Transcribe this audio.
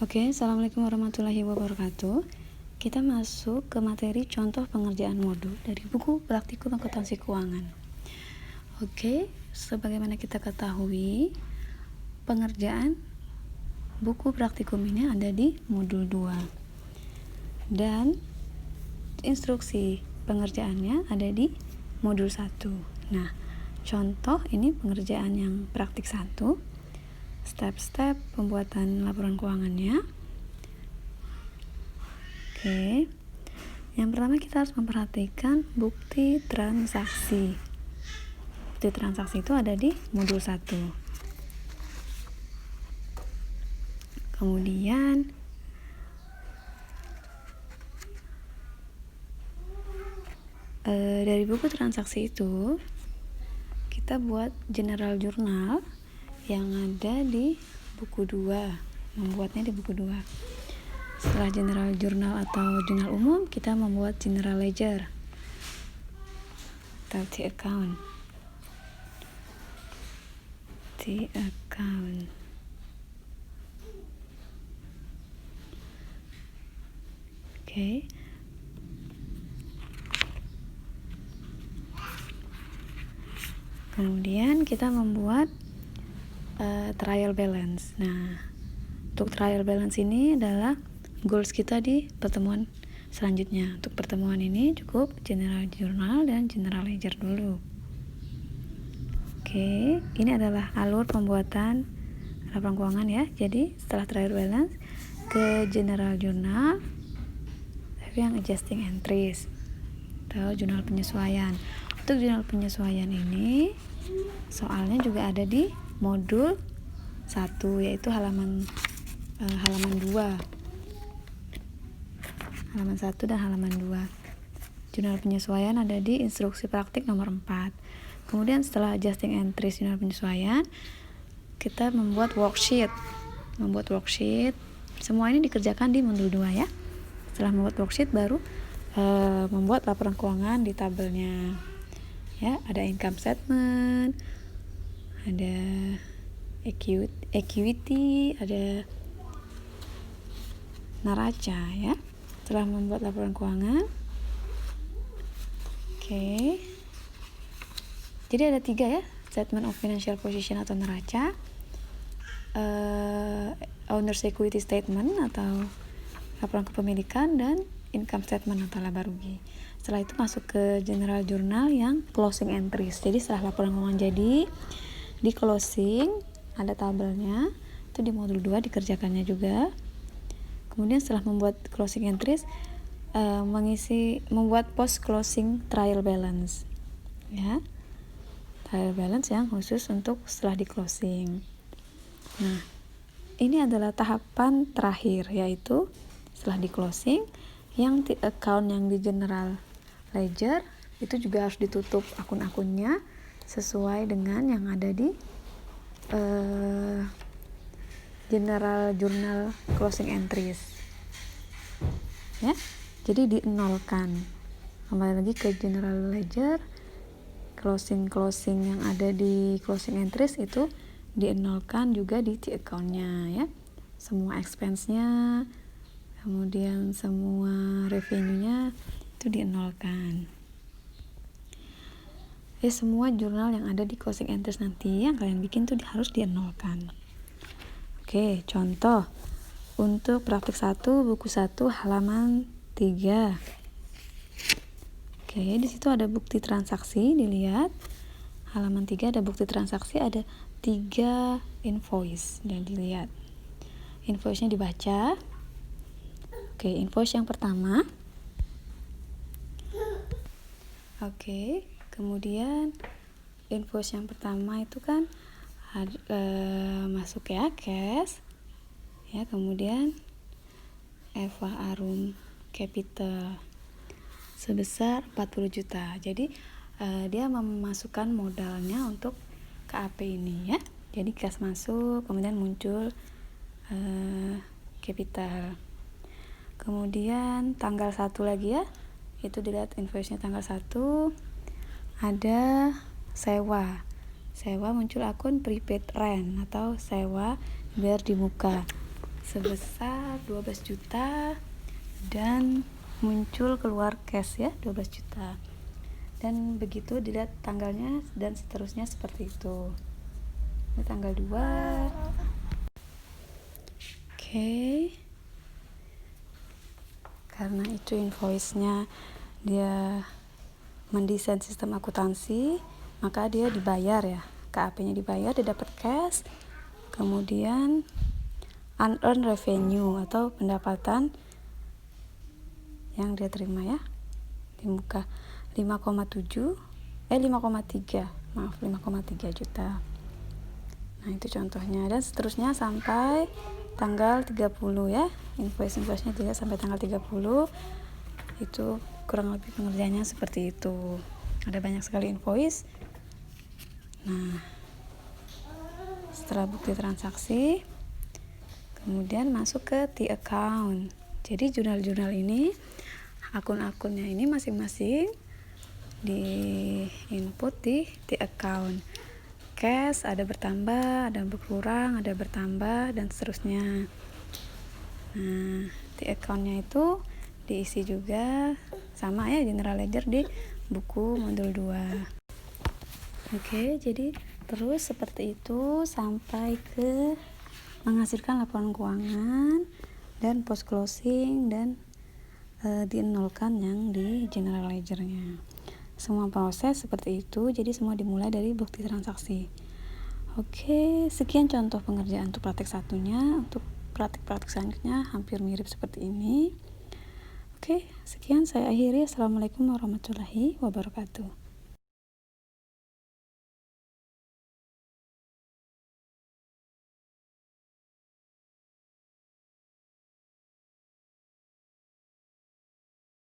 Oke, Assalamualaikum warahmatullahi wabarakatuh. Kita masuk ke materi contoh pengerjaan modul dari buku Praktikum Akuntansi Keuangan. Oke, sebagaimana kita ketahui, pengerjaan buku praktikum ini ada di modul 2. Dan instruksi pengerjaannya ada di modul 1. Nah, contoh ini pengerjaan yang praktik 1. Step-step pembuatan laporan keuangannya. Oke. Yang pertama kita harus memperhatikan bukti transaksi. Bukti transaksi itu ada di modul 1. Kemudian dari buku transaksi itu kita buat general journal yang ada di buku 2, membuatnya di buku 2. Setelah general journal atau jurnal umum, kita membuat general ledger atau T-account. Oke. Kemudian kita membuat trial balance. Nah, untuk trial balance ini adalah goals kita di pertemuan selanjutnya. Untuk pertemuan ini cukup general journal dan general ledger dulu. Oke, ini adalah alur pembuatan laporan keuangan ya. Jadi setelah trial balance ke general journal, tapi yang adjusting entries atau jurnal penyesuaian. Untuk jurnal penyesuaian ini soalnya juga ada di modul 1, yaitu halaman 2. Halaman 1 dan halaman 2. Jurnal penyesuaian ada di instruksi praktik nomor 4. Kemudian setelah adjusting entries jurnal penyesuaian, kita membuat worksheet. Semua ini dikerjakan di modul 2 ya. Setelah membuat worksheet baru membuat laporan keuangan di tabelnya. Ya, ada income statement, ada equity, ada neraca ya. Setelah membuat laporan keuangan, oke. Jadi ada 3 ya, statement of financial position atau neraca, owner's equity statement atau laporan kepemilikan, dan income statement atau laba rugi. Setelah itu masuk ke general journal yang closing entries. Jadi setelah laporan keuangan jadi, di closing ada tabelnya, itu di modul 2 dikerjakannya juga. Kemudian setelah membuat closing entries, membuat post closing trial balance ya, trial balance yang khusus untuk setelah di closing. Nah, ini adalah tahapan terakhir, yaitu setelah di closing, yang account yang di general ledger itu juga harus ditutup akun-akunnya sesuai dengan yang ada di general journal closing entries ya. Jadi dienolkan. Kembali lagi ke general ledger, closing yang ada di closing entries itu dienolkan juga di T-account-nya ya. Semua expense-nya, kemudian semua revenue-nya itu dienolkan. Ya, semua jurnal yang ada di closing entries nanti yang kalian bikin tuh harus dienolkan. Oke, contoh untuk praktik 1 buku 1 halaman 3. Oke, di situ ada bukti transaksi, dilihat. Halaman 3 ada bukti transaksi, ada 3 invoice dan dilihat. Invoice-nya dibaca. Oke, invoice yang pertama. Oke, kemudian invoice yang pertama itu kan masuk ya, cash ya. Kemudian Eva Arum Capital sebesar 40 juta. Jadi dia memasukkan modalnya untuk KAP ini ya. Jadi cash masuk, kemudian muncul capital. Kemudian tanggal 1 lagi ya, itu dilihat invoice-nya tanggal 1, ada sewa muncul akun prepaid rent atau sewa biar di muka. sebesar 12 juta dan muncul keluar cash ya 12 juta. Dan begitu dilihat tanggalnya dan seterusnya seperti itu. Ini tanggal 2. Oke. Karena itu invoice-nya dia mendesain sistem akuntansi, maka dia dibayar ya. KAP-nya dibayar, dia dapat cash. Kemudian unearned revenue atau pendapatan yang dia terima ya. Di muka 5,3 juta. Nah, itu contohnya dan seterusnya sampai tanggal 30 ya. Invoice-nya tidak sampai tanggal 30. Itu kurang lebih pengerjaannya seperti itu. Ada banyak sekali invoice. Nah, setelah bukti transaksi, kemudian masuk ke T-account. Jadi jurnal-jurnal ini, akun-akunnya ini masing-masing di input di T-account. Cash ada bertambah, ada berkurang, ada bertambah, dan seterusnya. Nah, T-account-nya itu diisi juga sama ya general ledger di buku modul 2. Oke, jadi terus seperti itu sampai ke menghasilkan laporan keuangan dan post closing dan dienolkan yang di general ledgernya. Semua proses seperti itu, jadi semua dimulai dari bukti transaksi. Oke, sekian contoh pengerjaan untuk praktek satunya. Untuk praktek-praktek selanjutnya hampir mirip seperti ini. Oke, sekian saya akhiri. Assalamualaikum warahmatullahi wabarakatuh.